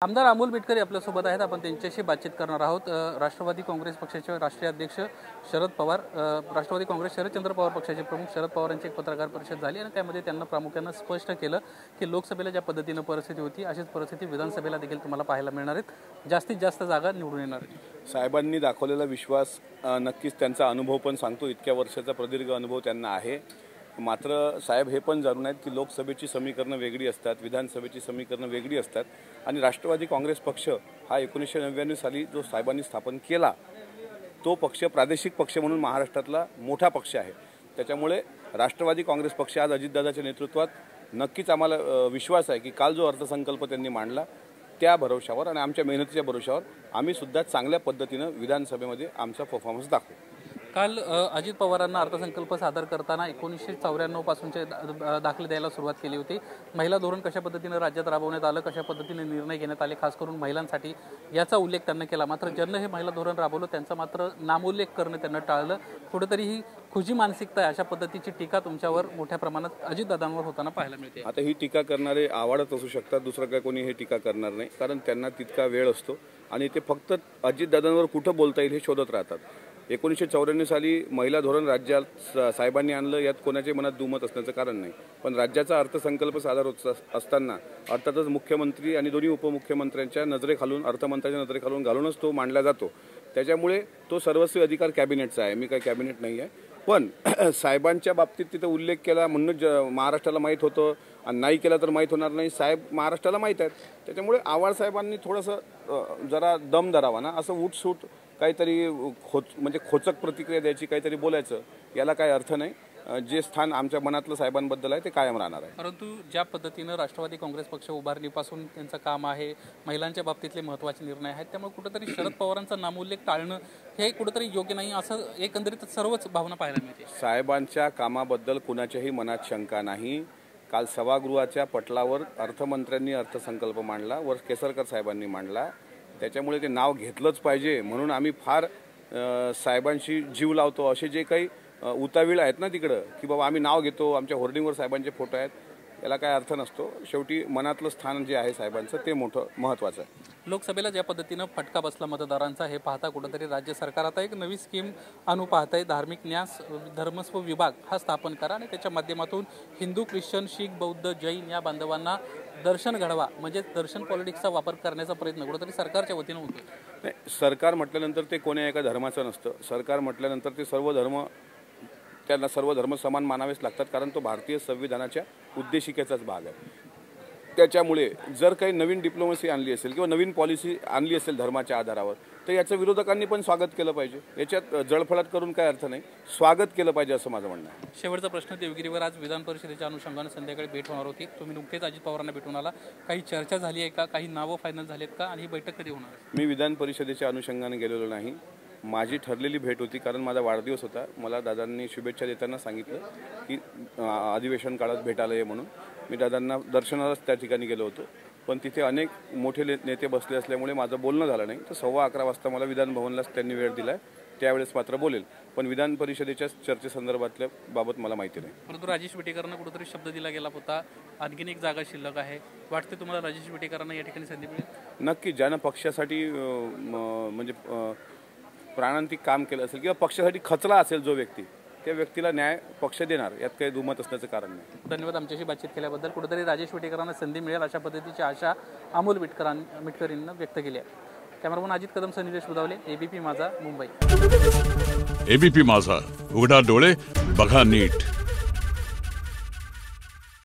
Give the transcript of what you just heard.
आमदार अमोल बिटकर आपल्यासोबत आहेत। आपण त्यांच्याशी बातचीत करणार आहोत। राष्ट्रवादी काँग्रेस पक्षाचे राष्ट्रीय अध्यक्ष शरद पवार, राष्ट्रवादी काँग्रेस शरदचंद्र पवार पक्षाचे प्रमुख शरद पवारांची एक पत्रकार परिषद झाली आणि त्यामध्ये त्यांना प्रामुख्याने स्पष्ट केलं की लोकसभेला ज्या पद्धतीने परिस्थिती होती अशीच परिस्थिती विधानसभेला देखील तुम्हाला पाहायला मिळणार आहे। जास्तीत जास्त जागा निवडून येणार आहेत। साहेबांनी दाखवलेला विश्वास नक्कीच त्यांचा अनुभव पण सांगतो। इतक्या वर्षाचा प्रदीर्घ अनुभव त्यांना आहे। मात्र साहेब हे पण जाणून आहेत की लोकसभेची समीकरणं वेगळी असतात, विधानसभेची समीकरणं वेगळी असतात आणि राष्ट्रवादी काँग्रेस पक्ष हा 1999 साली जो साहेबांनी स्थापन केला तो पक्ष प्रादेशिक पक्ष म्हणून महाराष्ट्रातला मोठा पक्ष आहे। त्याच्यामुळे राष्ट्रवादी काँग्रेस पक्ष आज अजितदादाच्या नेतृत्वात नक्कीच आम्हाला विश्वास आहे की काल जो अर्थसंकल्प त्यांनी मांडला त्या भरोशावर आणि आमच्या मेहनतीच्या भरोशावर आम्ही सुद्धा चांगल्या पद्धतीनं विधानसभेमध्ये आमचा परफॉर्मन्स दाखवू। काल अजित पवारांना अर्थसंकल्प सादर करताना 1994 पासूनचे दाखले द्यायला सुरुवात केली होती। महिला धोरण कशा पद्धतीने राज्यात राबवण्यात आलं, कशा पद्धतीने निर्णय घेण्यात आले, खास करून महिलांसाठी याचा उल्लेख त्यांनी केला। मात्र ज्यांनी हे महिला धोरण राबवलं त्यांचा मात्र नामोल्लेख करणं त्यांना टाळलं। कुठेतरी ही खुजी मानसिकता आहे, अशा पद्धतीची टीका तुमच्यावर मोठ्या प्रमाणात अजितदादांवर होताना पाहायला मिळते। आता ही टीका करणारे आवडत असू शकतात, दुसरं काय कोणी हे टीका करणार नाही, कारण त्यांना तितका वेळ असतो आणि ते फक्त अजितदादांवर कुठं बोलता येईल हे शोधत राहतात। 1994 साली महिला धोरण राज्यात साहेबांनी आणलं यात कोणाच्या मनात दुमत असण्याचं कारण नाही, पण राज्याचा अर्थसंकल्प सादर होत असताना अर्थातच मुख्यमंत्री आणि दोन्ही उपमुख्यमंत्र्यांच्या नजरेखालून अर्थमंत्र्यांच्या नजरेखालून घालूनच तो मांडला जातो। त्याच्यामुळे तो सर्वस्वी अधिकार कॅबिनेटचा आहे, मी काही कॅबिनेट नाही आहे। पण साहेबांच्या बाबतीत तिथं उल्लेख केला म्हणून महाराष्ट्राला माहीत होतं आणि नाही केला तर माहीत होणार नाही, साहेब महाराष्ट्राला माहीत आहेत। त्याच्यामुळे आव्हाड साहेबांनी थोडंसं जरा दम धरावा ना, असं उठसूट काहीतरी म्हणजे खोचक प्रतिक्रिया द्यायची, काहीतरी बोलायचं, याला काही अर्थ नाही। जे स्थान आमच्या मनातलं साहेबांबद्दल आहे ते कायम राहणार आहे। परंतु ज्या पद्धतीनं राष्ट्रवादी काँग्रेस पक्ष उभारणीपासून त्यांचं काम आहे, महिलांच्या बाबतीतले महत्त्वाचे निर्णय आहेत, त्यामुळे कुठेतरी शरद पवारांचा नामोल्लेख टाळणं हे कुठेतरी योग्य नाही असं एकंदरीत सर्वच भावना पाहायला मिळते। साहेबांच्या कामाबद्दल कुणाच्याही मनात शंका नाही। काल सभागृहाच्या पटलावर अर्थमंत्र्यांनी अर्थसंकल्प मांडला, वर केसरकर साहेबांनी मांडला, त्याच्यामुळे ते नाव घेतलंच पाहिजे म्हणून आम्ही फार साहेबांशी जीव लावतो असे जे काही उतावीळ आहेत ना तिकडं की बाबा आम्ही नाव घेतो, आमच्या होर्डिंगवर साहेबांचे फोटो आहेत, याला काय अर्थ नसतो। शेवटी मनातलं स्थान जे आहे साहेबांचं ते मोठं महत्त्वाचं आहे। लोकसभेला ज्या पद्धतीनं फटका बसला मतदारांचा हे पाहता कुठेतरी राज्य सरकार आता एक नवी स्कीम आणू पाहत आहे। धार्मिक न्यास धर्मस्व विभाग हा स्थापन करा आणि त्याच्या माध्यमातून हिंदू, ख्रिश्चन, शीख, बौद्ध, जैन या बांधवांना दर्शन घडवा, म्हणजे दर्शन पॉलिटिक्सचा वापर करण्याचा प्रयत्न कुठेतरी सरकारच्या वतीनं होतो। नाही, सरकार म्हटल्यानंतर ते कोण्या एका धर्माचं नसतं। सरकार म्हटल्यानंतर ते सर्व धर्म, त्यांना सर्व धर्म समान मानावेच लागतात, कारण तो भारतीय संविधानाच्या उद्देशिकेचाच भाग आहे। त्याच्यामुळे जर काही नवीन डिप्लोमसी आणली असेल किंवा नवीन पॉलिसी आणली असेल धर्माच्या आधारावर तर याचं विरोधकांनी पण स्वागत केलं पाहिजे। याच्यात जळफळाट करून काय अर्थ नाही, स्वागत केलं पाहिजे असं माझं म्हणणं आहे। शेवटचा प्रश्न, देवगिरीवर आज विधान परिषदेच्या अनुषंगाने संध्याकाळी भेट होणार होती, तुम्ही नुकतेच अजित पवारांना भेटून आला, काही चर्चा झाली आहे का, काही नावं फायनल झालीत का आणि ही बैठक कधी होणार आहे? मी विधान परिषदेच्या अनुषंगाने गेलेलो नाही, माझी ठरलेली भेट होती, कारण माझा वाढदिवस होता। मला दादांनी शुभेच्छा देताना सांगितलं की अधिवेशन काळात भेटायला ये म्हणून। मी दादांना दर्शनालाच त्या ठिकाणी गेलो होतो, पण तिथे अनेक मोठे नेते बसले असल्यामुळे माझं बोलणं झालं नाही। तर 11:15 वाजता मला विधान भवनलाच त्यांनी वेळ दिला आहे, त्यावेळेस मात्र बोलेल, पण विधान परिषदेच्या चर्चेसंदर्भातल्या बाबत मला माहिती नाही। परंतु राजेश विटेकरांना कुठेतरी शब्द दिला गेला होता, आणखीन एक जागा शिल्लक आहे, वाटते तुम्हाला राजेश विटेकरांना या ठिकाणी संधी मिळेल? नक्की, ज्यानं पक्षासाठी म्हणजे प्राणांतिक काम केलं असेल किंवा पक्षासाठी खचला असेल जो व्यक्ती, त्या व्यक्तीला न्याय पक्ष देणार, यात काही दुमत असण्याचं कारण नाही। धन्यवाद आमच्याशी बातचीत केल्याबद्दल। कुठेतरी राजेश विटेकरांना संधी मिळेल अशा पद्धतीची आशा अमोल बिटकरांनी व्यक्त केली आहे। कॅमेरामन अजित कदम, संदेश बुधावले, एबीपी माझा, मुंबई। एबीपी माझा, उघडा डोळे बघा नीट।